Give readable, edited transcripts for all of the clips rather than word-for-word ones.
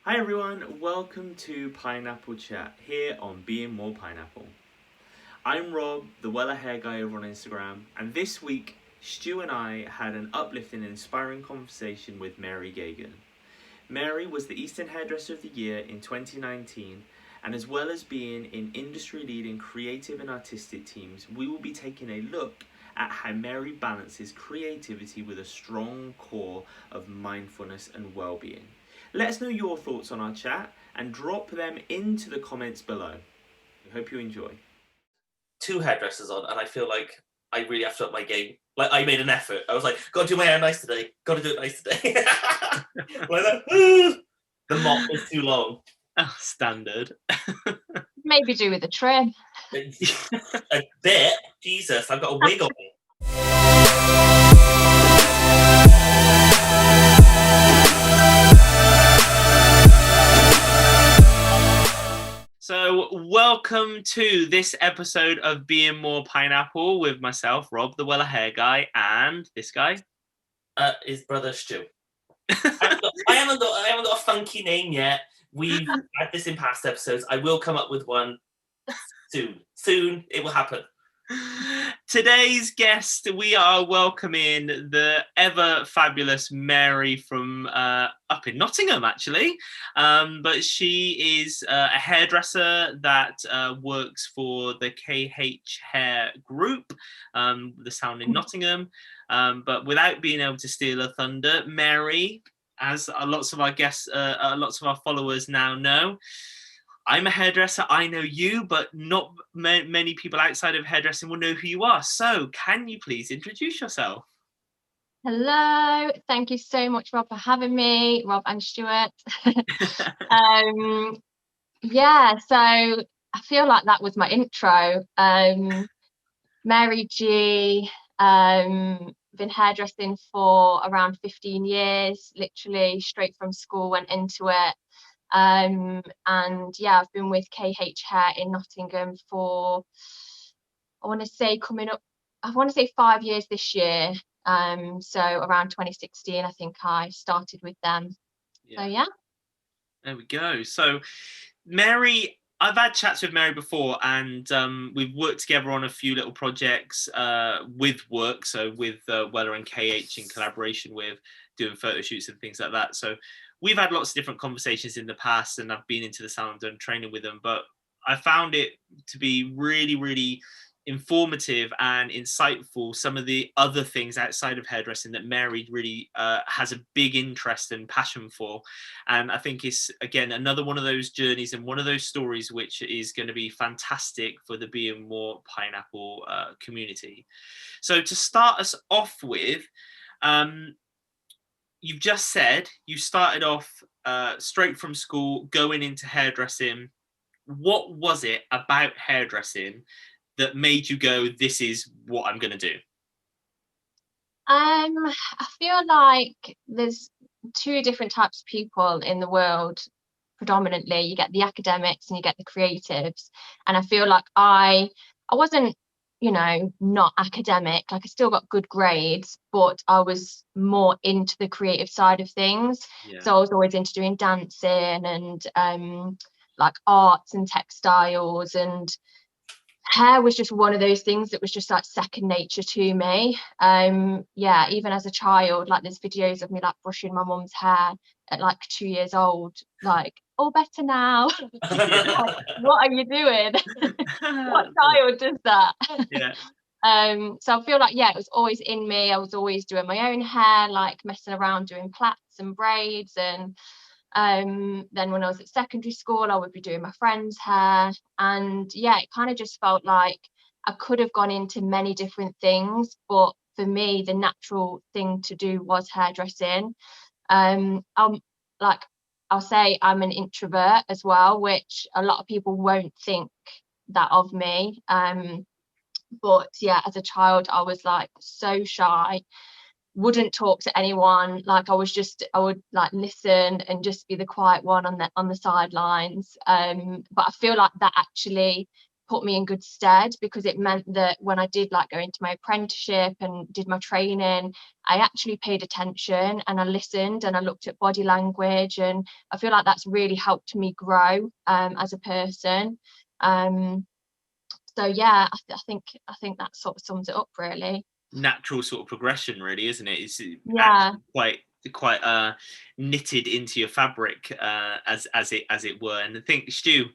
Hi everyone, welcome to Pineapple Chat here on Being More Pineapple. I'm Rob, the Weller Hair Guy over on Instagram, and this week Stu and I had an uplifting and inspiring conversation with Mary Geoghegan. Mary was the Eastern Hairdresser of the Year in 2019, and as well as being in industry-leading creative and artistic teams, we will be taking a look at how Mary balances creativity with a strong core of mindfulness and well-being. Let us know your thoughts on our chat and drop them into the comments below. We hope you enjoy. Two hairdressers on, and I feel like I really have to up my game. Like, I made an effort. I was like, gotta do my hair nice today. Gotta do it nice today. Like that. The mop is too long. Oh, standard. Maybe do with a trim. A bit. Jesus, I've got a wig on. So, welcome to this episode of Being More Pineapple with myself, Rob, the Weller Hair Guy, and this guy. His brother Stu. I haven't got a funky name yet. We've had this in past episodes. I will come up with one soon. Soon it will happen. Today's guest, we are welcoming the ever fabulous Mary from up in Nottingham, actually. But she is a hairdresser that works for the KH Hair Group, the sound in Nottingham. But without being able to steal her thunder, Mary, as lots of our guests, lots of our followers now know, I'm a hairdresser, I know you, but not many people outside of hairdressing will know who you are. So can you please introduce yourself? Hello, thank you so much, Rob, for having me, Rob and Stuart. Yeah, so I feel like that was my intro. Mary G, been hairdressing for around 15 years, literally straight from school, went into it. And yeah, I've been with KH Hair in Nottingham for, I want to say 5 years this year. So around 2016, I think I started with them. So yeah. There we go. So Mary, I've had chats with Mary before, and we've worked together on a few little projects with work. So with Weller and KH in collaboration with doing photo shoots and things like that. So we've had lots of different conversations in the past, and I've been into the salon and training with them, but I found it to be really, really informative and insightful, some of the other things outside of hairdressing that Mary really has a big interest and passion for. And I think it's, again, another one of those journeys and one of those stories which is going to be fantastic for the Being More Pineapple community. So to start us off with, you've just said you started off straight from school going into hairdressing. What was it about hairdressing that made you go, this is what I'm going to do? I feel like there's two different types of people in the world. Predominantly, you get the academics and you get the creatives. And I feel like I wasn't, not academic. Like, I still got good grades, but I was more into the creative side of things. Yeah. So I was always into doing dancing and like arts and textiles, and hair was just one of those things that was just like second nature to me. Yeah, even as a child, like there's videos of me like brushing my mum's hair at like 2 years old, like, all better now. Like, what are you doing? What child does that? Yeah. So I feel like, yeah, it was always in me. I was always doing my own hair, like messing around doing plaits and braids. And then when I was at secondary school, I would be doing my friend's hair. And yeah, it kind of just felt like I could have gone into many different things, but for me, the natural thing to do was hairdressing. I'll say I'm an introvert as well, which a lot of people won't think that of me. But yeah, as a child, I was like so shy, wouldn't talk to anyone. Like I would like listen and just be the quiet one on the sidelines. But I feel like that actually put me in good stead, because it meant that when I did like go into my apprenticeship and did my training, I actually paid attention and I listened and I looked at body language, and I feel like that's really helped me grow as a person. So yeah, I think that sort of sums it up really. Natural sort of progression, really, isn't it? It's Yeah. actually quite knitted into your fabric, as it were. And I think, Stu,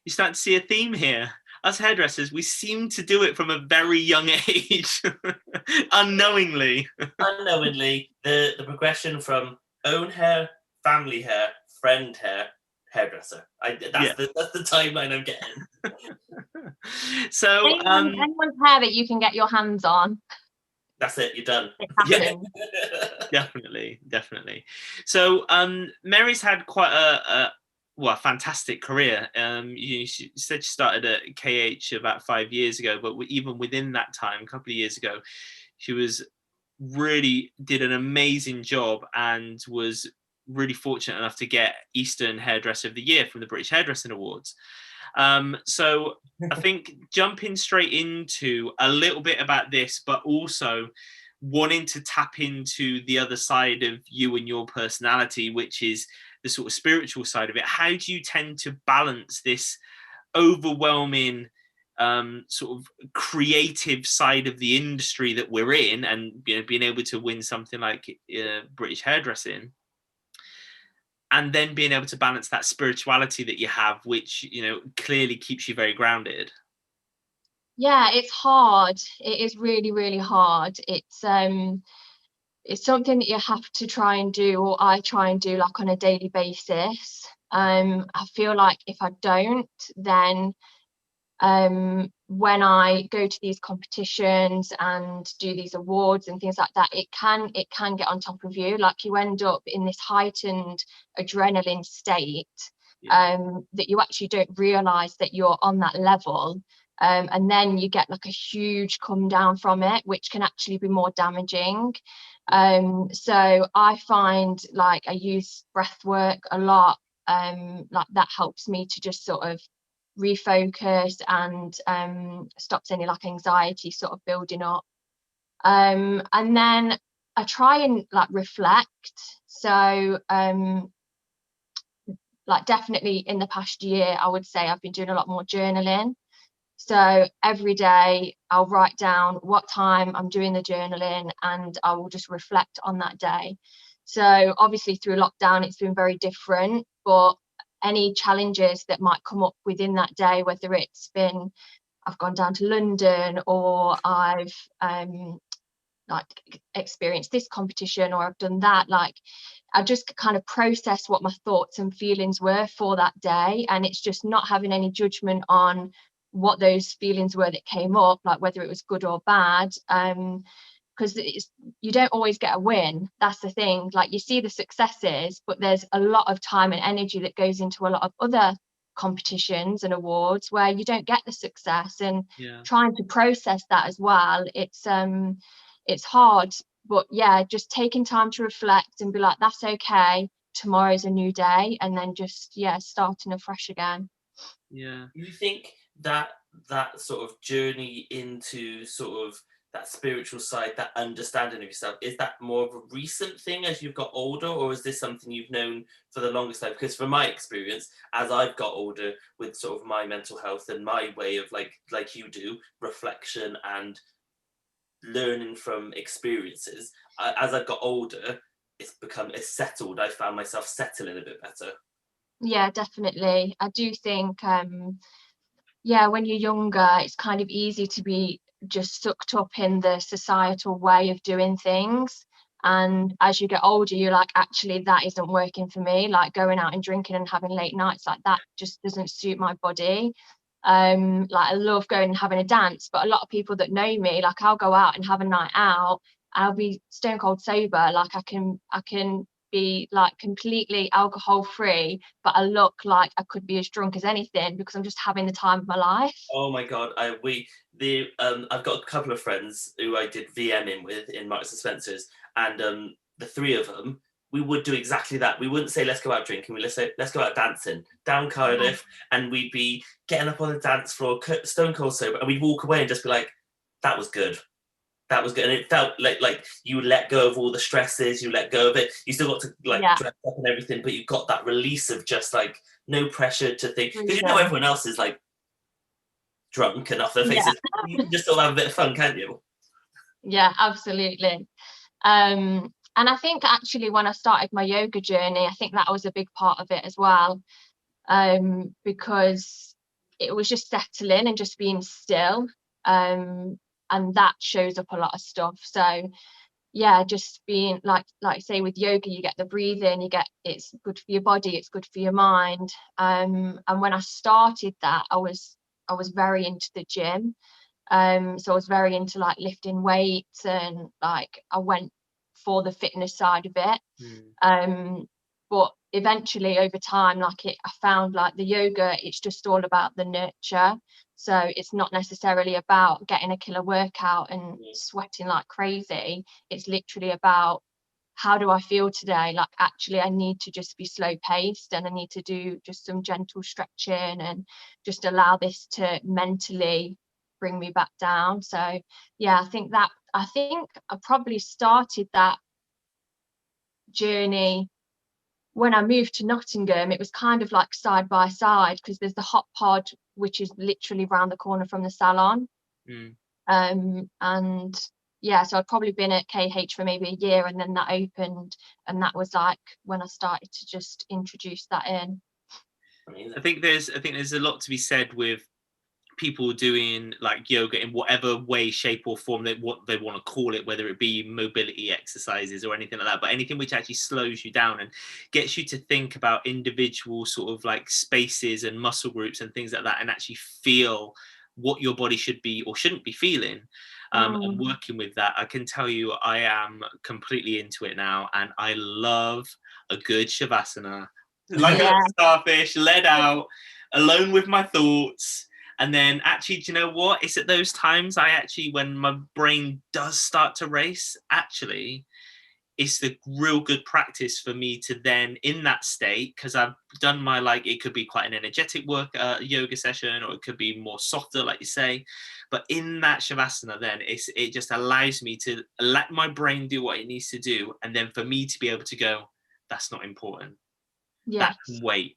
you start to see a theme here. Us hairdressers, we seem to do it from a very young age, unknowingly. Unknowingly, the progression from own hair, family hair, friend hair, hairdresser. That's the timeline I'm getting. So anyone's hair that you can get your hands on. That's it, you're done. It happens. Definitely. So Mary's had quite a fantastic career. You said she started at KH about 5 years ago, but even within that time, a couple of years ago, she really did an amazing job and was really fortunate enough to get Eastern Hairdresser of the Year from the British Hairdressing Awards. So I think jumping straight into a little bit about this, but also wanting to tap into the other side of you and your personality, which is the sort of spiritual side of it. How do you tend to balance this overwhelming sort of creative side of the industry that we're in, and being able to win something like British Hairdressing, and then being able to balance that spirituality that you have, which clearly keeps you very grounded? Yeah, it's hard. It is really, really hard. It's something that you have to try and do, or I try and do, like on a daily basis. I feel like if I don't, then when I go to these competitions and do these awards and things like that, it can get on top of you. Like, you end up in this heightened adrenaline state, that you actually don't realize that you're on that level. And then you get like a huge come down from it, which can actually be more damaging. So I find, like, I use breath work a lot. Like, that helps me to just sort of refocus and stops any like anxiety sort of building up. And then I try and like reflect. So like, definitely in the past year, I would say I've been doing a lot more journaling. So every day I'll write down what time I'm doing the journaling, and I will just reflect on that day. So obviously through lockdown, it's been very different, but any challenges that might come up within that day, whether it's been I've gone down to London, or I've like experienced this competition, or I've done that, like, I just kind of process what my thoughts and feelings were for that day, and it's just not having any judgment on what those feelings were that came up, like whether it was good or bad. Because you don't always get a win. That's the thing. Like, you see the successes, but there's a lot of time and energy that goes into a lot of other competitions and awards where you don't get the success, and trying to process that as well, it's hard. But yeah, just taking time to reflect and be like, that's okay, tomorrow's a new day, and then just starting afresh again. Do you think that sort of journey into sort of that spiritual side, that understanding of yourself, is that more of a recent thing as you've got older, or is this something you've known for the longest time? Because from my experience, as I've got older, with sort of my mental health and my way of like you do, reflection and learning from experiences, as I've got older, it's settled. I found myself settling a bit better. Yeah, definitely. I do think when you're younger, it's kind of easy to be just sucked up in the societal way of doing things, and as you get older, you're like, actually, that isn't working for me. Like, going out and drinking and having late nights, like, that just doesn't suit my body. Like, I love going and having a dance, but a lot of people that know me, like, I'll go out and have a night out, I'll be stone cold sober. Like, I can be like completely alcohol free, but I look like I could be as drunk as anything, because I'm just having the time of my life. Oh my god, I've got a couple of friends who I did VMing with in Marks and Spencer's, and the three of them, we would do exactly that. We wouldn't say, let's go out drinking. Let's say, let's go out dancing down Cardiff. And we'd be getting up on the dance floor, stone cold sober. And we'd walk away and just be like, that was good. That was good. And it felt like you let go of all the stresses. You let go of it. You still got to dress up and everything, but you got that release of just like no pressure to think. Because you know everyone else is like drunk and off their faces. You can just still have a bit of fun, can't you? Yeah, absolutely. And I think actually when I started my yoga journey, I think that was a big part of it as well, because it was just settling and just being still, and that shows up a lot of stuff. So yeah, just being like say with yoga, you get the breathing, it's good for your body, it's good for your mind. And when I started that, I was very into the gym. So I was very into like lifting weights, and like I went for the fitness side of it. But eventually over time, I found like the yoga, it's just all about the nurture. So it's not necessarily about getting a killer workout and sweating like crazy. It's literally about, how do I feel today? Like actually I need to just be slow paced, and I need to do just some gentle stretching and just allow this to mentally bring me back down. So yeah, I think I probably started that journey when I moved to Nottingham. It was kind of like side by side, because there's the hot pod, which is literally round the corner from the salon. And yeah, so I'd probably been at KH for maybe a year, and then that opened, and that was like when I started to just introduce that in. I think there's a lot to be said with people doing like yoga in whatever way, shape or form what they want to call it, whether it be mobility exercises or anything like that, but anything which actually slows you down and gets you to think about individual sort of like spaces and muscle groups and things like that, and actually feel what your body should be or shouldn't be feeling. And working with that, I can tell you I am completely into it now, and I love a good shavasana, like a starfish, let out, alone with my thoughts. And then actually, do you know what? It's at those times when my brain does start to race, actually, it's the real good practice for me to then, in that state, because I've done my, like, it could be quite an energetic yoga session, or it could be more softer, like you say. But in that shavasana, then it just allows me to let my brain do what it needs to do. And then for me to be able to go, that's not important. That can wait.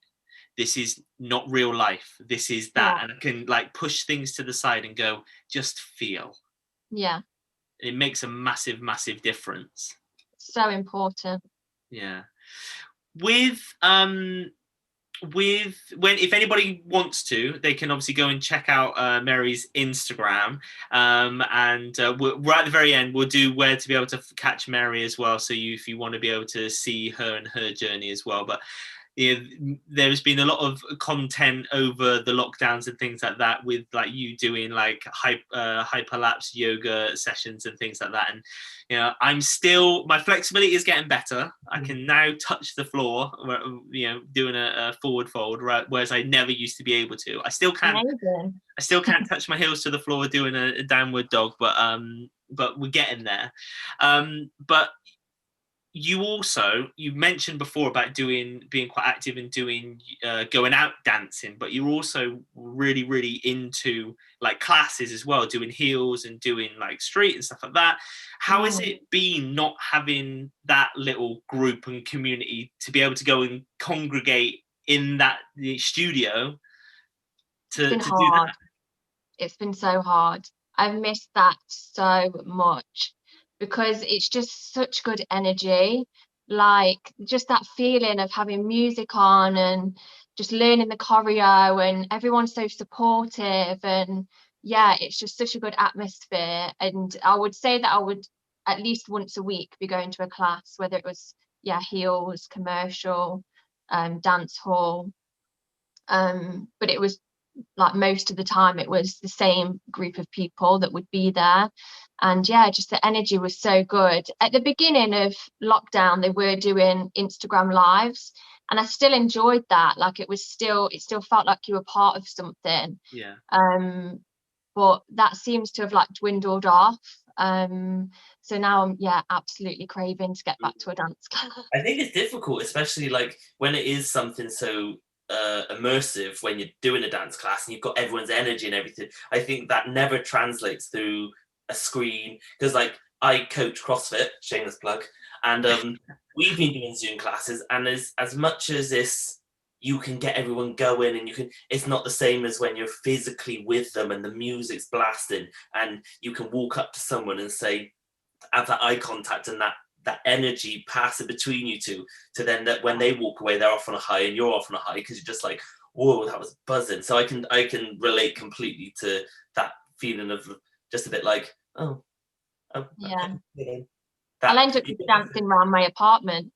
This is not real life. This is that. And I can like push things to the side and go, just feel. Yeah. It makes a massive, massive difference. So important. Yeah. If anybody wants to, they can obviously go and check out Mary's Instagram, and we're at the very end, we'll do where to be able to catch Mary as well, so if you want to be able to see her and her journey as well. But there's been a lot of content over the lockdowns and things like that, with like you doing like hyperlapse yoga sessions and things like that. And my flexibility is getting better. I can now touch the floor, doing a forward fold, right, whereas I never used to be able to. I still can't touch my heels to the floor doing a downward dog, but we're getting there. But you mentioned before about being quite active and doing going out dancing, but you're also really, really into like classes as well, doing heels and doing like street and stuff like that. How has it been not having that little group and community to be able to go and congregate in that studio to do that? It's been so hard. I've missed that so much, because it's just such good energy, like just that feeling of having music on and just learning the choreo, and everyone's so supportive, and yeah, it's just such a good atmosphere. And I would say that I would at least once a week be going to a class, whether it was heels, commercial, dance hall, but it was like most of the time it was the same group of people that would be there. And just the energy was so good. At the beginning of lockdown, they were doing Instagram lives, and I still enjoyed that. Like it still felt like you were part of something. But that seems to have like dwindled off. So now I'm absolutely craving to get back to a dance class. I think it's difficult, especially like when it is something so immersive, when you're doing a dance class and you've got everyone's energy and everything. I think that never translates through a screen, because like I coach CrossFit, shameless plug, and we've been doing Zoom classes, and as much as this, you can get everyone going, and it's not the same as when you're physically with them and the music's blasting and you can walk up to someone and say, have that eye contact and that energy passing between you two, to then that when they walk away, they're off on a high and you're off on a high, because you're just like, whoa, that was buzzing. So I can relate completely to that feeling of just a bit like, Yeah. okay. I'll end up just dancing around my apartment,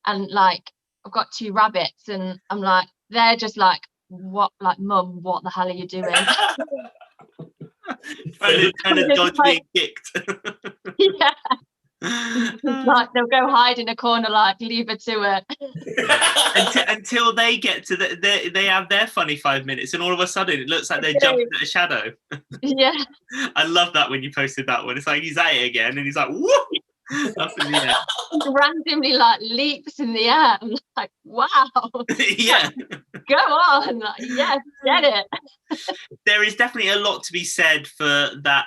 and like I've got 2 rabbits, and I'm like, they're just like, what, like, Mum, what the hell are you doing? Trying to dodge being kicked. Yeah. Like they'll go hide in a corner, like, leave her to it. until they get to they have their funny 5 minutes, and all of a sudden it looks like they're jumping at a shadow. Yeah. I love that when you posted that one. It's like he's at it again, and he's like, whoop, up in the air. Randomly like leaps in the air. I'm like, wow. Yeah. Like, go on. Like, yes, get it. There is definitely a lot to be said for that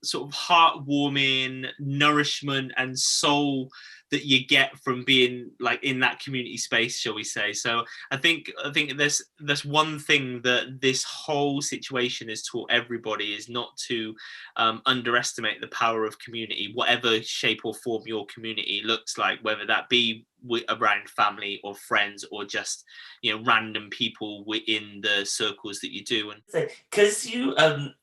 sort of heartwarming nourishment and soul that you get from being like in that community space, shall we say. So I think there's one thing that this whole situation has taught everybody, is not to underestimate the power of community, whatever shape or form your community looks like, whether that be around family or friends, or just, you know, random people within the circles that you do. And because you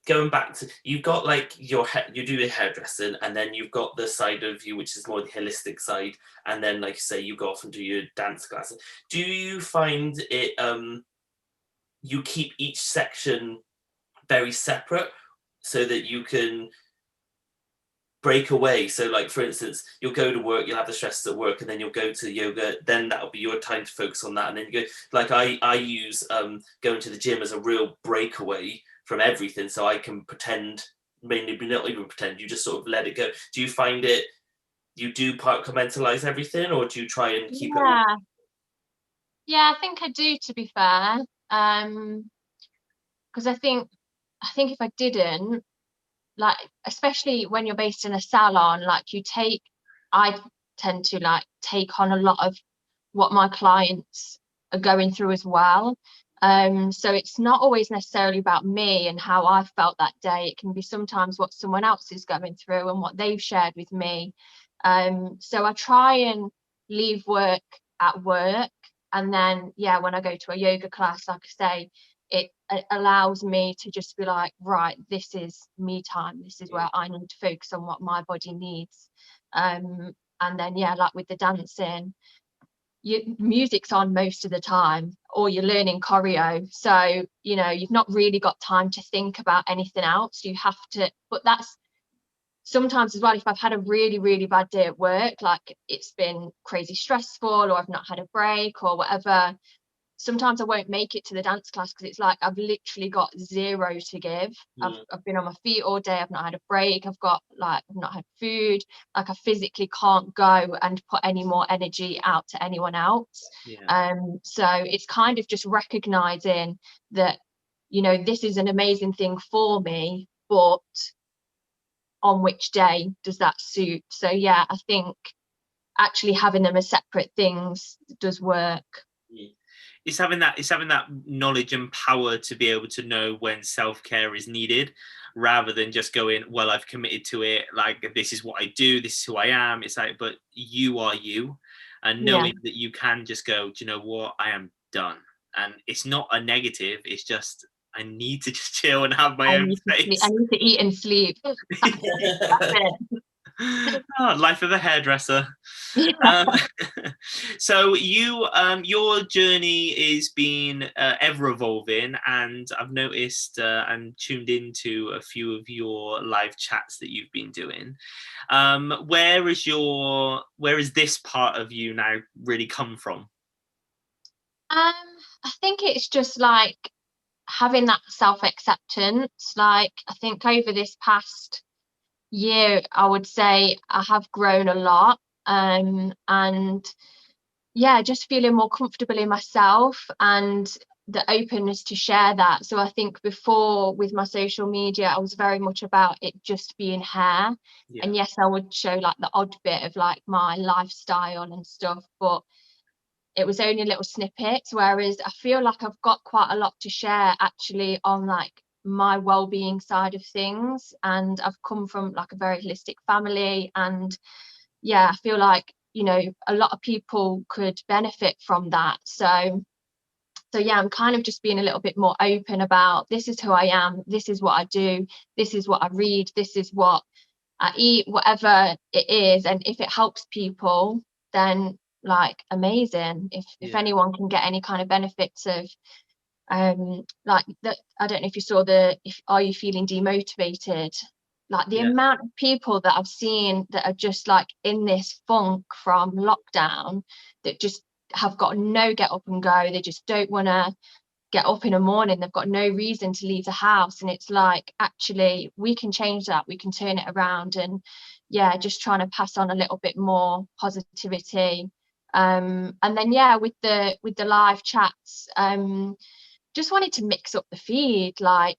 going back to, you've got like you do your hairdressing, and then you've got the side of you which is more the holistic side, and then like you say you go off and do your dance classes. Do you find it you keep each section very separate so that you can break away? So like, for instance, you'll go to work, you'll have the stresses at work, and then you'll go to yoga, then that'll be your time to focus on that, and then you go, like I use going to the gym as a real breakaway from everything, so I can pretend, mainly not even pretend, you just sort of let it go. Do you find it, you do compartmentalize everything, or do you try and keep it all? I think I do, to be fair, because I think if I didn't, like, especially when you're based in a salon, like I tend to like take on a lot of what my clients are going through as well. So it's not always necessarily about me and how I felt that day. It can be sometimes what someone else is going through and what they've shared with me. So I try and leave work at work, and then when I go to a yoga class, like I say, it allows me to just be like, right, this is me time. This is where I need to focus on what my body needs. And then like with the dancing, music's on most of the time, or you're learning choreo, so you know you've not really got time to think about anything else. You have to, but that's sometimes as well, if I've had a really, really bad day at work, like it's been crazy stressful, or I've not had a break or whatever, sometimes I won't make it to the dance class because it's like I've literally got zero to give. I've been on my feet all day, I've not had a break, I've not had food, like I physically can't go and put any more energy out to anyone else. So it's kind of just recognizing that, you know, this is an amazing thing for me, but on which day does that suit? So I think actually having them as separate things does work. It's having that knowledge and power to be able to know when self-care is needed, rather than just going, well, I've committed to it, like this is what I do, this is who I am. It's like, but you are you, and knowing that you can just go, do you know what, I am done. And it's not a negative, it's just I need to just chill and have my own space. I need to eat and sleep. That's it. Oh, life of a hairdresser. So you your journey is being ever evolving, and I've noticed and tuned into a few of your live chats that you've been doing. Where is this part of you now really come from? I think it's just like having that self-acceptance. Like I think over this past year, I would say I have grown a lot, and yeah, just feeling more comfortable in myself and the openness to share that. So I think before, with my social media, I was very much about it just being hair. Yeah. And yes, I would show like the odd bit of like my lifestyle and stuff, but it was only little snippets. Whereas I feel like I've got quite a lot to share actually on like my well-being side of things. And I've come from like a very holistic family, and yeah, I feel like, you know, a lot of people could benefit from that. So yeah, I'm kind of just being a little bit more open about, this is who I am, this is what I do, this is what I read, this is what I eat, whatever it is. And if it helps people, then like amazing. If anyone can get any kind of benefits of like that, I don't know if you saw if are you feeling demotivated, like the amount of people that I've seen that are just like in this funk from lockdown, that just have got no get up and go. They just don't want to get up in the morning. They've got no reason to leave the house. And it's like, actually, we can change that. We can turn it around. And yeah, just trying to pass on a little bit more positivity. And then yeah, with the live chats, just wanted to mix up the feed, like,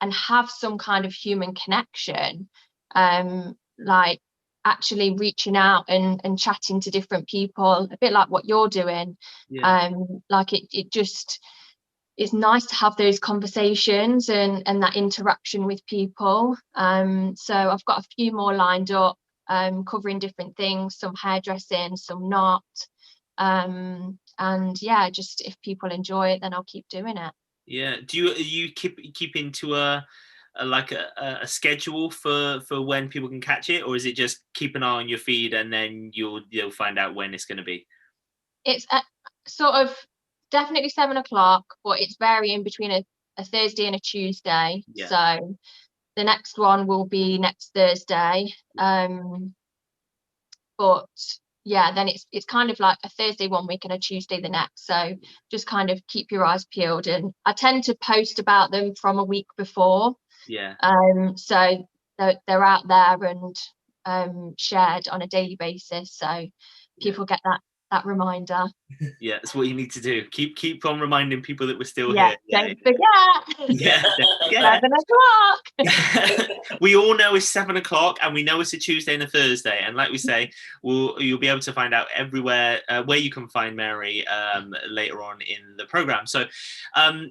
and have some kind of human connection, like actually reaching out and chatting to different people, a bit like what you're doing. Like it just, it's nice to have those conversations and that interaction with people. So I've got a few more lined up, covering different things, some hairdressing, some not. And yeah, just if people enjoy it, then I'll keep doing it. Yeah. Are you keep into a schedule for when people can catch it, or is it just keep an eye on your feed and then you'll find out when it's going to be? It's sort of definitely 7 o'clock, but it's varying between a Thursday and a Tuesday. So the next one will be next Thursday. But yeah, then it's kind of like a Thursday one week and a Tuesday the next. So just kind of keep your eyes peeled. And I tend to post about them from a week before. So they're out there and shared on a daily basis. So people get that reminder. Yeah, that's what you need to do. Keep on reminding people that we're still here. Don't forget. 7 o'clock. We all know it's 7 o'clock, and we know it's a Tuesday and a Thursday. And like we say, you'll be able to find out everywhere where you can find Mary later on in the program. So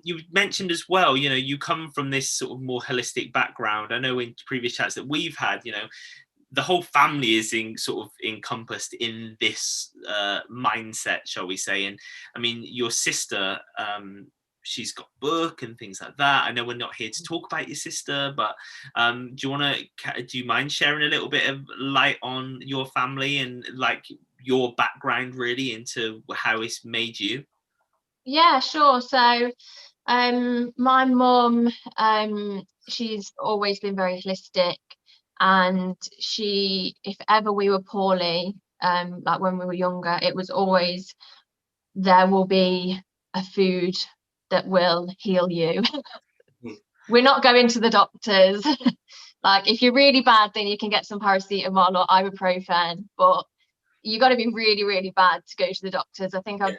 you mentioned as well, you know, you come from this sort of more holistic background. I know in previous chats that we've had, you know, the whole family is encompassed in this mindset, shall we say. And I mean, your sister, she's got a book and things like that. I know we're not here to talk about your sister, but do you mind sharing a little bit of light on your family and like your background really into how it's made you? Yeah, sure. So my mum, she's always been very holistic. And if ever we were poorly, like when we were younger, it was always, there will be a food that will heal you. We're not going to the doctors. Like if you're really bad, then you can get some paracetamol or ibuprofen, but you got to be really, really bad to go to the doctors. I think I've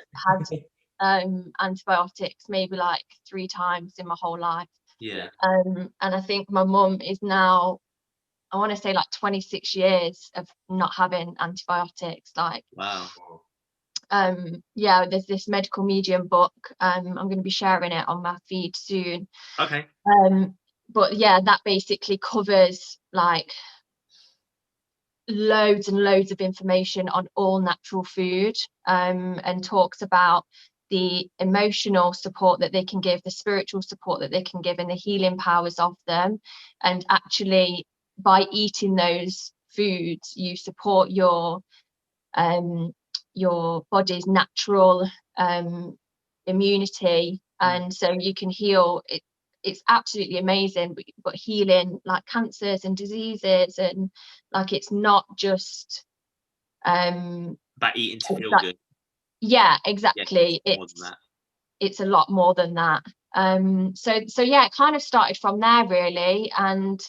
had antibiotics maybe like 3 times in my whole life. And I think my mum is now, I want to say like 26 years of not having antibiotics. Like, wow. Yeah, there's this medical medium book. I'm going to be sharing it on my feed soon. Okay. But yeah, that basically covers like loads and loads of information on all natural food, and talks about the emotional support that they can give, the spiritual support that they can give, and the healing powers of them. And actually, by eating those foods, you support your body's natural immunity, and so you can heal. It's absolutely amazing, but healing like cancers and diseases, and like it's not just about eating to feel good. Yeah, exactly. It's a lot more than that. So yeah, it kind of started from there really. And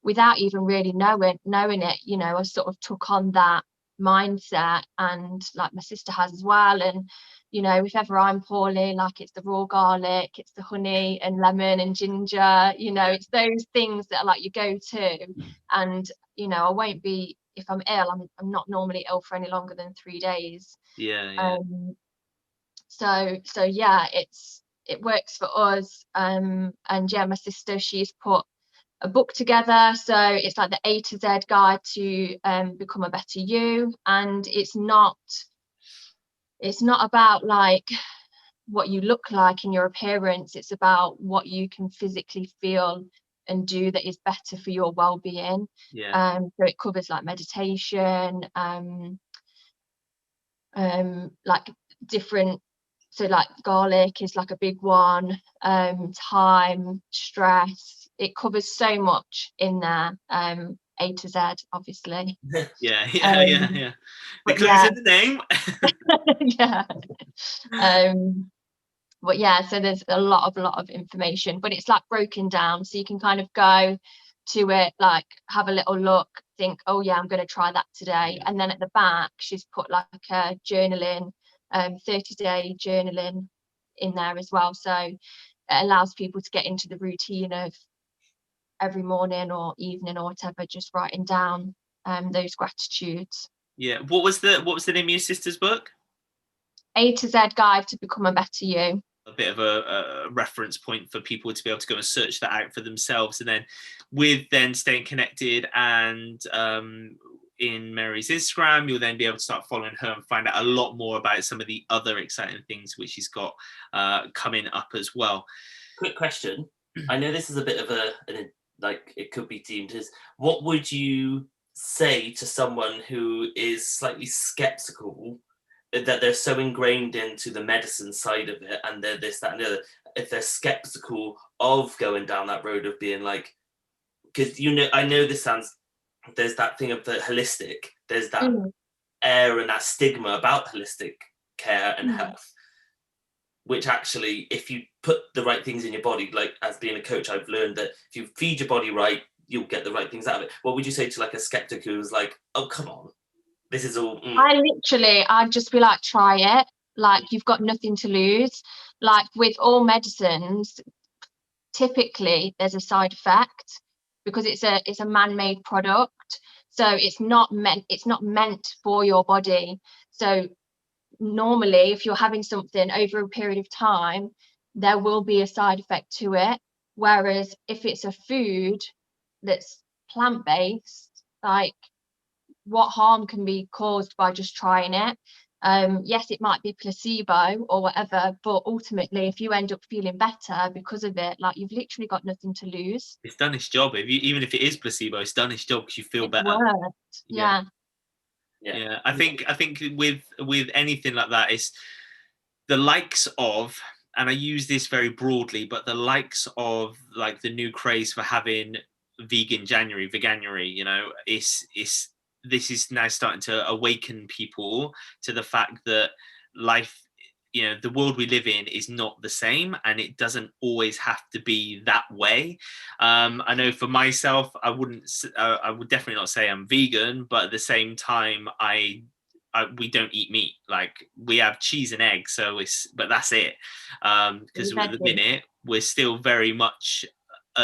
without even really knowing it, you know, I sort of took on that mindset, and like my sister has as well. And you know, if ever I'm poorly, like it's the raw garlic, it's the honey and lemon and ginger, you know, it's those things that are like your go-to. And you know, I won't be, if I'm ill, I'm not normally ill for any longer than 3 days. So yeah, it works for us. And yeah, my sister, she's put a book together, so it's like the A to Z guide to become a better you. And it's not about like what you look like in your appearance, it's about what you can physically feel and do that is better for your well-being. So it covers like meditation, like different, so like garlic is like a big one, time, stress, it covers so much in there, A to Z, obviously. Yeah. But Because yeah, in the name. yeah. But yeah, so there's a lot of information, but it's like broken down, so you can kind of go to it, like have a little look, think, oh yeah, I'm going to try that today. And then at the back she's put like a journaling, 30-day journaling in there as well, so it allows people to get into the routine of every morning or evening or whatever, just writing down those gratitudes. What was the name of your sister's book? A to Z Guide to Become a Better You. A bit of a reference point for people to be able to go and search that out for themselves. And then with then staying connected and in Mary's Instagram, you'll then be able to start following her and find out a lot more about some of the other exciting things which she's got coming up as well. Quick question. I know this is a bit of like it could be deemed as, what would you say to someone who is slightly skeptical, that they're so ingrained into the medicine side of it and they're this, that and the other, if they're skeptical of going down that road of being like, because you know, I know this sounds, there's that thing of the holistic, there's that air and that stigma about holistic care and health, which actually, if you put the right things in your body, like as being a coach, I've learned that if you feed your body right, you'll get the right things out of it. What would you say to like a skeptic who's like, oh, come on, this is all... I'd just be like, try it. Like, you've got nothing to lose. Like with all medicines, typically there's a side effect because it's a man-made product. So it's not meant for your body. So normally if you're having something over a period of time, there will be a side effect to it. Whereas if it's a food that's plant-based, like, what harm can be caused by just trying it? Yes, it might be placebo or whatever, but ultimately if you end up feeling better because of it, like, you've literally got nothing to lose. It's done its job. Even if it is placebo, it's done its job because you feel better. Worked. Yeah. I think with anything like that, it's the likes of, and I use this very broadly, but the likes of like the new craze for having veganuary, you know, this is now starting to awaken people to the fact that life, you know, the world we live in is not the same, and it doesn't always have to be that way. I know for myself, I would definitely not say I'm vegan, but at the same time, we don't eat meat. Like, we have cheese and eggs, but that's it. Because at the minute we're still very much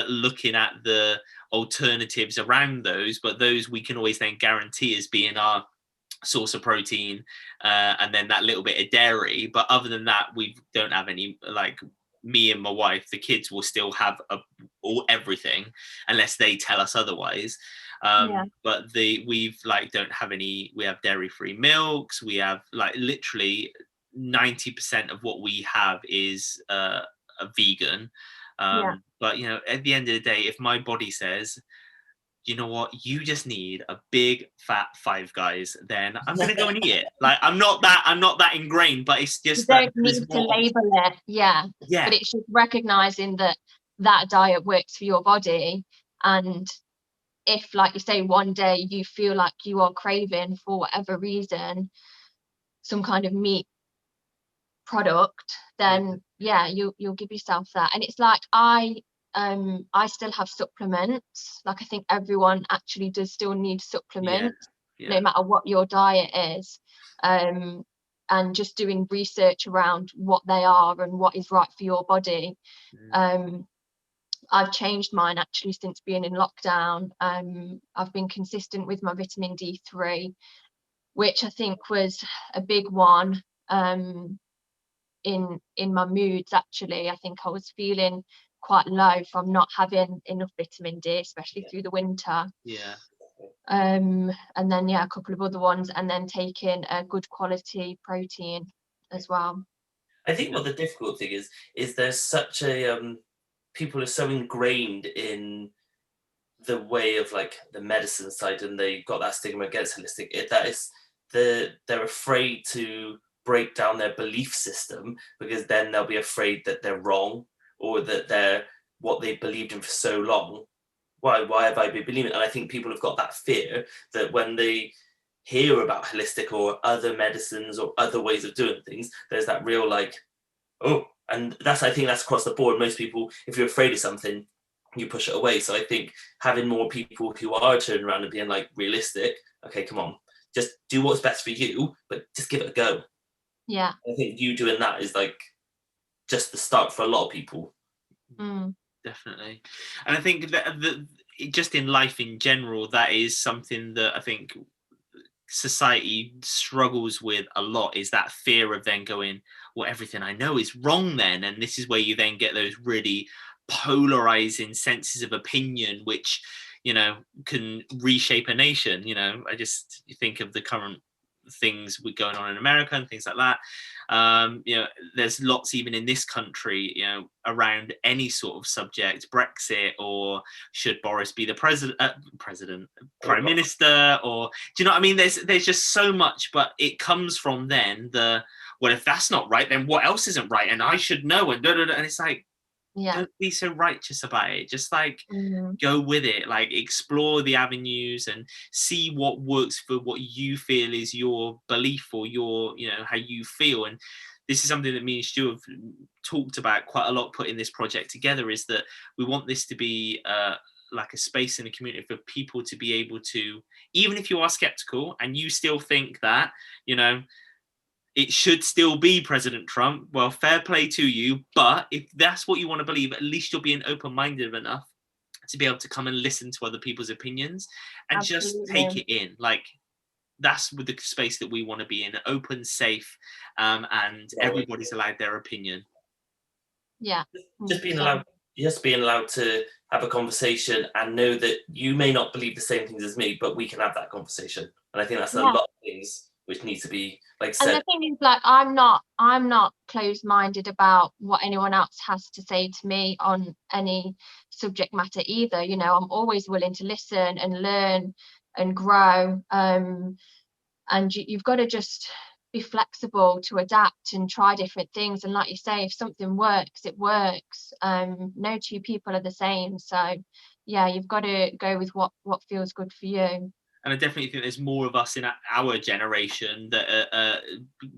looking at the alternatives around those, but those we can always then guarantee as being our source of protein, and then that little bit of dairy. But other than that, we don't have any, like, me and my wife, the kids will still have everything unless they tell us otherwise. But we've like don't have any. We have dairy-free milks. We have like literally 90% of what we have is a vegan. But you know, at the end of the day, if my body says, you know what, you just need a big fat Five Guys, then I'm gonna go and eat it. Like, I'm not that ingrained, but it's just you don't need to label it. But it's just recognizing that diet works for your body. And if, like you say, one day you feel like you are craving, for whatever reason, some kind of meat product, then you'll give yourself that. And it's like, I I still have supplements. Like, I think everyone actually does still need supplements, no matter what your diet is. And just doing research around what they are and what is right for your body. I've changed mine actually since being in lockdown. I've been consistent with my vitamin D3, which I think was a big one in my moods. Actually, I think I was feeling quite low from not having enough vitamin D, especially through the winter. And then a couple of other ones, and then taking a good quality protein as well. I think what the difficult thing is there's such a people are so ingrained in the way of like the medicine side, and they've got that stigma against holistic. They're afraid to break down their belief system, because then they'll be afraid that they're wrong, or that they're what they believed in for so long. Why have I been believing it? And I think people have got that fear that when they hear about holistic or other medicines or other ways of doing things, there's that real like, oh, and I think that's across the board. Most people, if you're afraid of something, you push it away. So I think having more people who are turning around and being like realistic, okay, come on, just do what's best for you, but just give it a go. Yeah. I think you doing that is like just the start for a lot of people. Definitely. And I think that just in life in general, that is something that I think society struggles with a lot, is that fear of then going, well, everything I know is wrong then. And this is where you then get those really polarizing senses of opinion, which, you know, can reshape a nation. You know, I just think of the current things going on in America and things like that. You know, there's lots even in this country, you know, around any sort of subject, Brexit, or should Boris be the prime minister, or do you know what I mean? There's just so much, but it comes from then well, if that's not right, then what else isn't right? And I should know, and and it's like, don't be so righteous about it. Just like go with it, like explore the avenues and see what works for what you feel is your belief, or your, you know, how you feel. And this is something that me and Stu have talked about quite a lot putting this project together, is that we want this to be like a space in the community for people to be able to, even if you are skeptical and you still think that, you know, it should still be President Trump, well, fair play to you. But if that's what you want to believe, at least you're being open-minded enough to be able to come and listen to other people's opinions and just take it in. Like, that's with the space that we want to be in, open, safe, and everybody's allowed their opinion. Yeah. Just being allowed to have a conversation and know that you may not believe the same things as me, but we can have that conversation. And I think that's a lot of things which needs to be like said. And the thing is, like, I'm not closed-minded about what anyone else has to say to me on any subject matter either. You know, I'm always willing to listen and learn and grow. And you've got to just be flexible to adapt and try different things. And like you say, if something works, it works. No two people are the same. So yeah, you've got to go with what feels good for you. And I definitely think there's more of us in our generation that are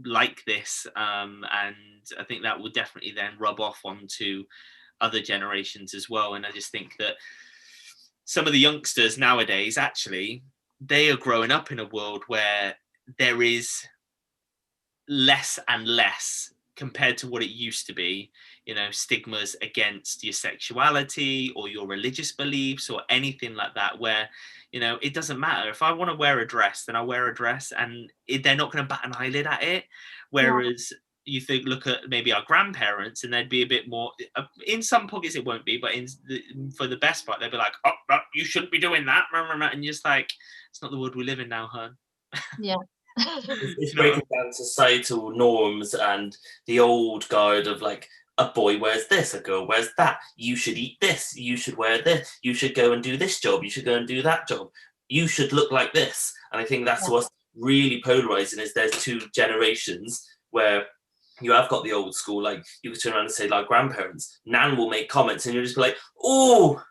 like this. And I think that will definitely then rub off onto other generations as well. And I just think that some of the youngsters nowadays, actually, they are growing up in a world where there is less and less compared to what it used to be, you know, stigmas against your sexuality or your religious beliefs or anything like that, where, you know, it doesn't matter. If I want to wear a dress, then I'll wear a dress, and they're not going to bat an eyelid at it. Whereas you think, look at maybe our grandparents, and they'd be a bit more, in some pockets it won't be, but for the best part, they'd be like, oh, you shouldn't be doing that. And you're just like, it's not the world we live in now, hun. Yeah. It's breaking down societal norms and the old guard of like, a boy wears this, a girl wears that, you should eat this, you should wear this, you should go and do this job, you should go and do that job, you should look like this. And I think that's what's really polarizing, is there's two generations where you have got the old school, like you could turn around and say, like, grandparents, Nan will make comments and you'll just be like, oh,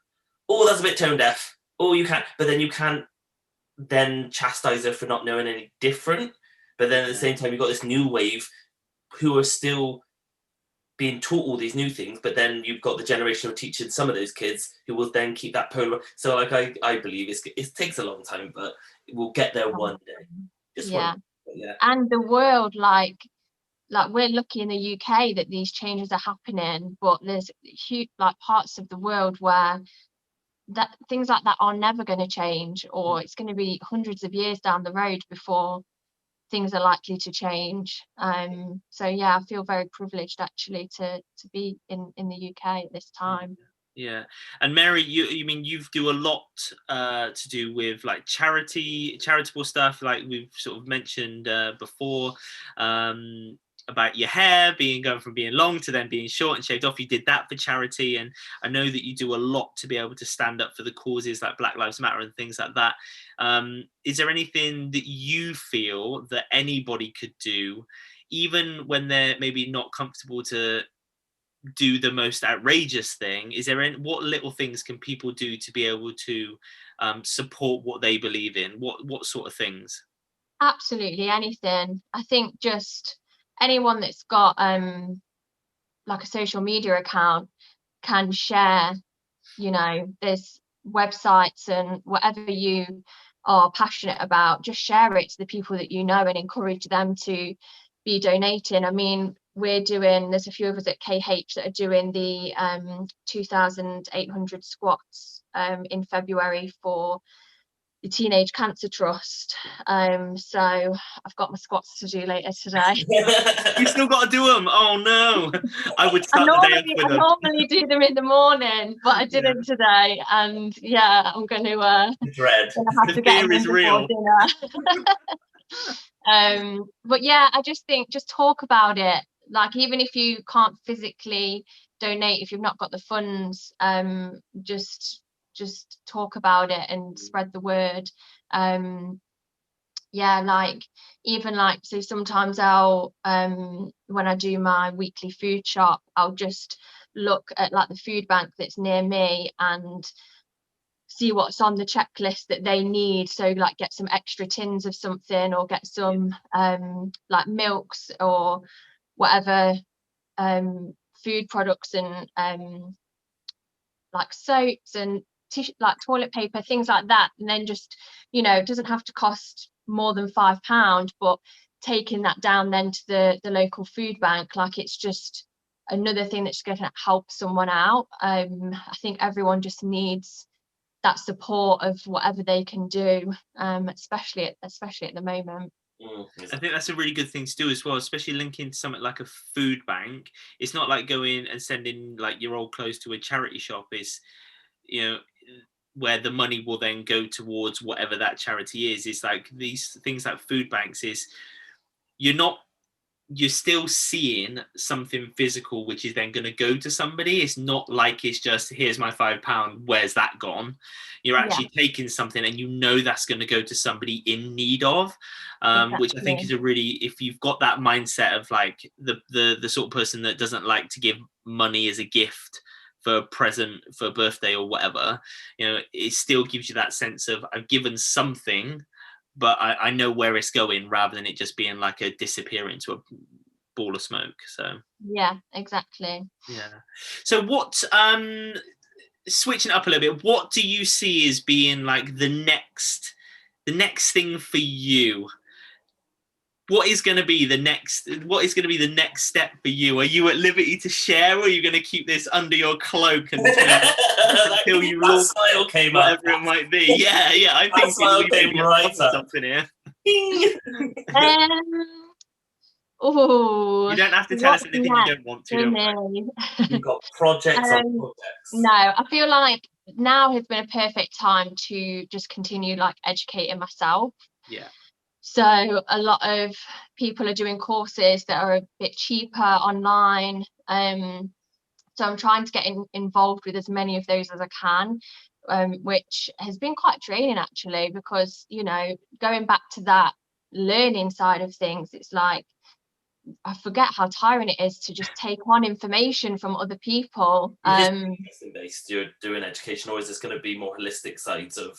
that's a bit tone deaf, oh, you can't, but then you can't then chastise her for not knowing any different. But then at the same time, you've got this new wave who are still being taught all these new things, but then you've got the generation of teaching some of those kids who will then keep that polar. So like I believe it takes a long time, but we'll get there one day. Just Yeah. one. Yeah. And the world, like we're lucky in the UK that these changes are happening, but there's huge like parts of the world where that things like that are never going to change, or it's going to be hundreds of years down the road before things are likely to change. So yeah, I feel very privileged actually to be in the UK at this time. Yeah. And Mary, you mean you do a lot to do with like charitable stuff, like we've sort of mentioned before, about your hair going from being long to then being short and shaved off. You did that for charity, and I know that you do a lot to be able to stand up for the causes like Black Lives Matter and things like that. Is there anything that you feel that anybody could do, even when they're maybe not comfortable to do the most outrageous thing? Is there what little things can people do to be able to support what they believe in? What sort of things? Absolutely anything. I think just anyone that's got like a social media account can share, you know, there's websites and whatever you are passionate about, just share it to the people that you know and encourage them to be donating. I mean, there's a few of us at KH that are doing the 2,800 squats in February for the Teenage Cancer Trust. So I've got my squats to do later today. You still got to do them. Oh no, I would start the day off with them. I normally do them in the morning, but I didn't today, and yeah, I'm going to have to get them in before dinner. But yeah, I just think just talk about it. Like, even if you can't physically donate, if you've not got the funds, just talk about it and spread the word. Yeah, like even like, so sometimes I'll when I do my weekly food shop, I'll just look at like the food bank that's near me and see what's on the checklist that they need. So like get some extra tins of something, or get some like milks or whatever food products, and like soaps and tissue, like toilet paper, things like that. And then just, you know, it doesn't have to cost more than £5, but taking that down then to the local food bank, like it's just another thing that's going to help someone out. I think everyone just needs that support of whatever they can do, especially at the moment. I think that's a really good thing to do as well, especially linking to something like a food bank. It's not like going and sending like your old clothes to a charity shop. It's, you know, where the money will then go towards whatever that charity is. It's like these things like food banks is you're still seeing something physical, which is then going to go to somebody. It's not like it's just, here's my £5, where's that gone? You're actually taking something and you know that's going to go to somebody in need of, exactly. Which I think is a really, if you've got that mindset of like the sort of person that doesn't like to give money as a gift for a present, for a birthday or whatever, you know, it still gives you that sense of, I've given something, but I know where it's going, rather than it just being like a disappear into a ball of smoke. So yeah, exactly. Yeah. So what, switching up a little bit, what do you see as being like the next thing for you? What is going to be the next step for you? Are you at liberty to share, or are you going to keep this under your cloak until you launch whatever it might be? Yeah, I think smile came right up. Something here. Oh, you don't have to tell us anything you don't want to. You've got projects on projects. No, I feel like now has been a perfect time to just continue like educating myself. Yeah. So a lot of people are doing courses that are a bit cheaper online. So I'm trying to get involved with as many of those as I can, which has been quite draining actually, because, you know, going back to that learning side of things, it's like I forget how tiring it is to just take on information from other people. Based, you're doing education, or is this going to be more holistic sides of?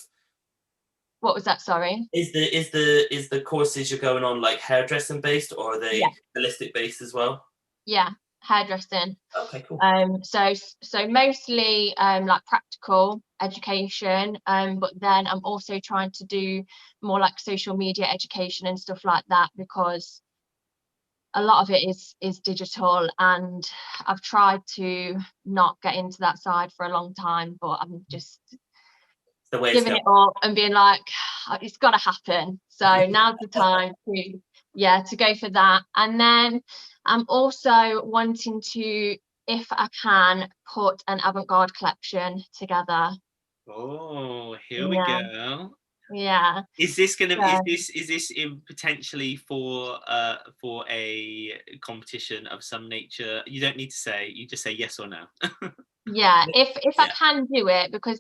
What was that? Sorry. Is the courses you're going on like hairdressing based, or are they holistic based as well? Yeah, hairdressing. Okay, cool. So mostly like practical education, but then I'm also trying to do more like social media education and stuff like that, because a lot of it is digital, and I've tried to not get into that side for a long time, but I'm just The way giving it up and being like, it's got to happen. So now's the time to go for that. And then I'm also wanting to, if I can, put an avant-garde collection together. Oh, here we go. Yeah. Is this gonna So, is this in potentially for a competition of some nature? You don't need to say, you just say yes or no. yeah, if I Yeah. can do it, because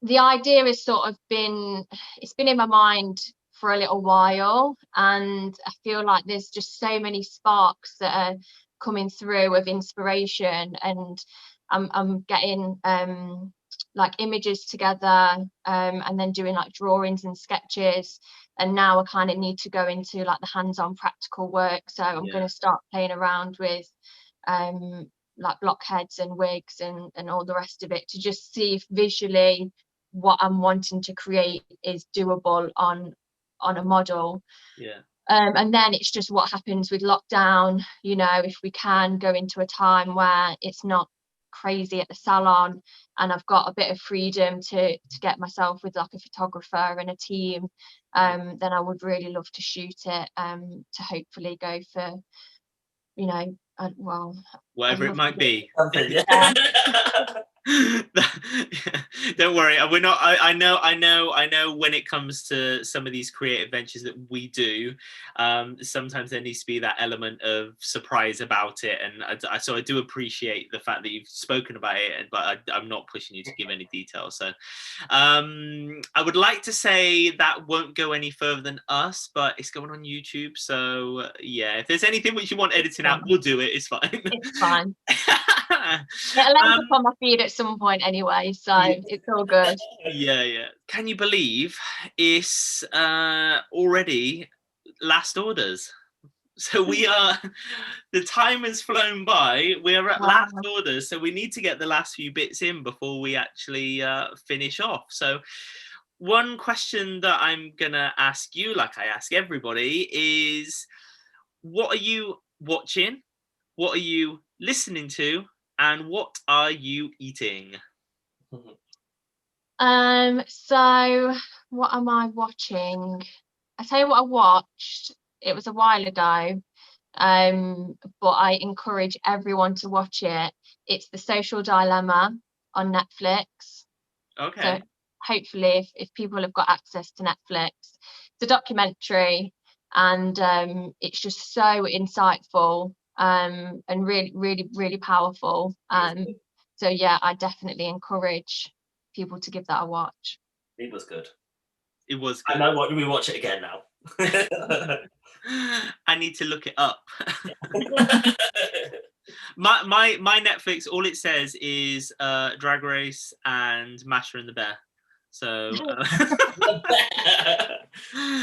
the idea has sort of it's been in my mind for a little while, and I feel like there's just so many sparks that are coming through of inspiration, and I'm getting like images together, and then doing like drawings and sketches, and now I kind of need to go into like the hands-on practical work. So I'm going to start playing around with like blockheads and wigs and all the rest of it, to just see if visually what I'm wanting to create is doable on a model. And then it's just what happens with lockdown, you know, if we can go into a time where it's not crazy at the salon and I've got a bit of freedom to get myself with like a photographer and a team, then I would really love to shoot it, to hopefully go for, you know, well, Whatever it might be. Something, Don't worry, we're not. I know. When it comes to some of these creative ventures that we do, sometimes there needs to be that element of surprise about it, and so I do appreciate the fact that you've spoken about it, but I'm not pushing you to give any details. So, I would like to say that won't go any further than us, but it's going on YouTube. So yeah, if there's anything which you want editing out, we'll do it. It's fine. It's fine. It'll end up on my feed at some point anyway, so it's all good. Yeah. Can you believe it's already last orders? So we are, the time has flown by. We're at last orders, so we need to get the last few bits in before we actually finish off. So one question that I'm gonna ask you, like I ask everybody, is what are you watching? What are you listening to? And what are you eating? So what am I watching? I tell you what I watched. It was a while ago, but I encourage everyone to watch it. It's The Social Dilemma on Netflix. Okay. So hopefully, if people have got access to Netflix, it's a documentary, and it's just so insightful, and really powerful. So yeah, I definitely encourage people to give that a watch. It was good. It was good. I know what we watch it again now. I need to look it up. my Netflix, all it says is Drag Race and Masha and the Bear. So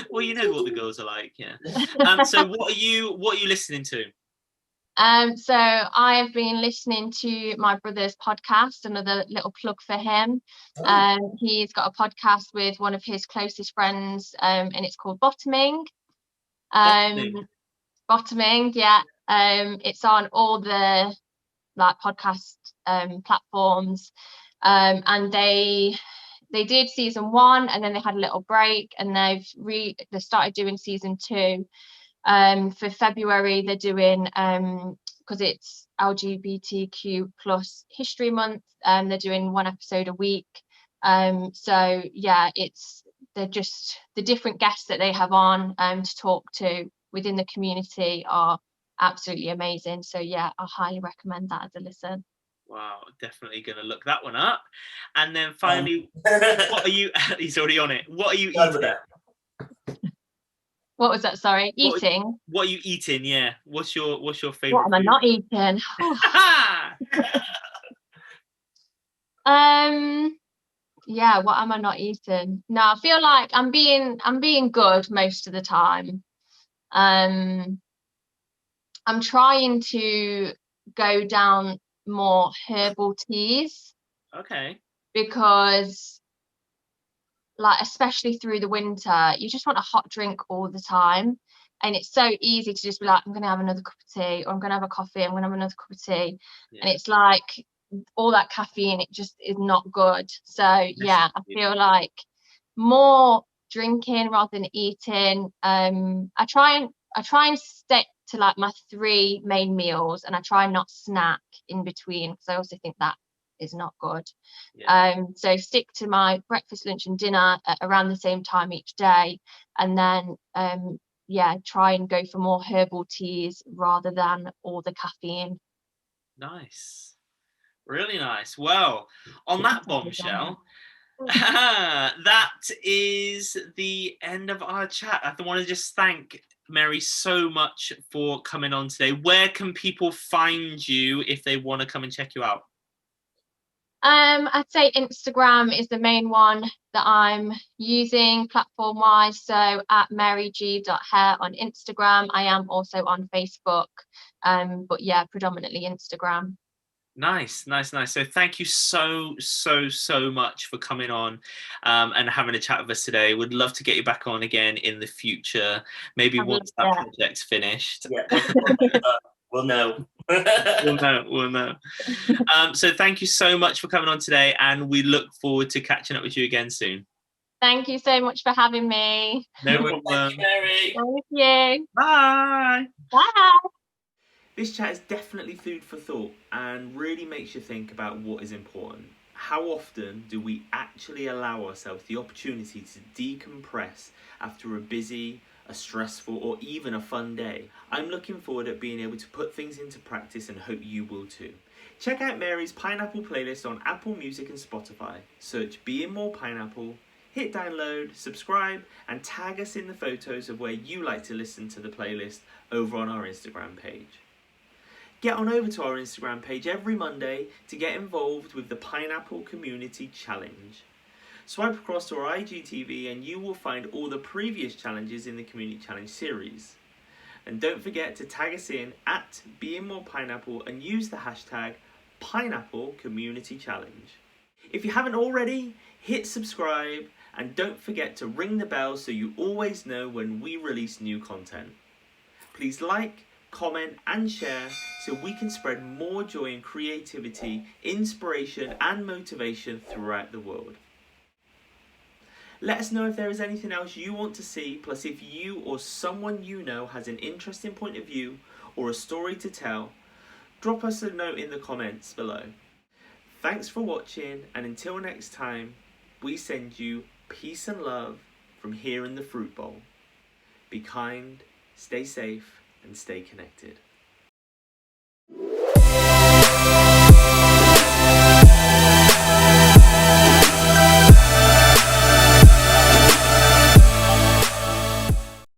well, you know what the girls are like, yeah. So what are you listening to? So I've been listening to my brother's podcast, another little plug for him. He's got a podcast with one of his closest friends, and it's called Bottoming. Bottoming, yeah. It's on all the like podcast platforms, and they did season 1, and then they had a little break, and they started doing season 2. For February they're doing, because it's LGBTQ plus History Month, they're doing 1 episode a week. So yeah, they're just the different guests that they have on to talk to within the community are absolutely amazing. So yeah, I highly recommend that as a listen. Wow, definitely gonna look that one up. And then finally, what are you? He's already on it. What are you eating? What was that? Sorry, eating. What are you eating? Yeah. What's your favorite? What am I not eating? Yeah, what am I not eating? No, I feel like I'm being good most of the time. I'm trying to go down more herbal teas, Okay. because like especially through the winter, you just want a hot drink all the time, and it's so easy to just be like, I'm gonna have another cup of tea, or I'm gonna have a coffee, I'm gonna have another cup of tea. Yeah. And it's like all that caffeine, it just is not good. So yeah, I feel like more drinking rather than eating. I try and stick to like my 3 main meals, and I try and not snack in between, because I also think that is not good. Yeah. So stick to my breakfast, lunch and dinner at around the same time each day, and then yeah, try and go for more herbal teas rather than all the caffeine. Nice. Really nice. Well, on that bombshell, that is the end of our chat. I want to just thank Mary so much for coming on today. Where can people find you if they want to come and check you out? I'd say Instagram is the main one that I'm using platform wise. So at maryg.hair on Instagram. I am also on Facebook. But yeah, predominantly Instagram. Nice. So thank you so much for coming on and having a chat with us today. Would love to get you back on again in the future, maybe once that project's finished. Yeah, once the project's done, we'll know. We'll know. So thank you so much for coming on today, and we look forward to catching up with you again soon. Thank you so much for having me. No problem. Thank you, Mary. Thank you. Bye. Bye. This chat is definitely food for thought and really makes you think about what is important. How often do we actually allow ourselves the opportunity to decompress after a busy, a stressful, or even a fun day? I'm looking forward to being able to put things into practice and hope you will too. Check out Mary's Pineapple playlist on Apple Music and Spotify. Search Being More Pineapple, hit download, subscribe, and tag us in the photos of where you like to listen to the playlist over on our Instagram page. Get on over to our Instagram page every Monday to get involved with the Pineapple Community Challenge. Swipe across to our IGTV and you will find all the previous challenges in the Community Challenge series. And don't forget to tag us in at Being More Pineapple and use the hashtag Pineapple Community Challenge. If you haven't already, hit subscribe and don't forget to ring the bell so you always know when we release new content. Please like, comment and share so we can spread more joy and creativity, inspiration and motivation throughout the world. Let us know if there is anything else you want to see, plus if you or someone you know has an interesting point of view or a story to tell, drop us a note in the comments below. Thanks for watching, and until next time, we send you peace and love from here in the Fruit Bowl. Be kind, stay safe, and stay connected.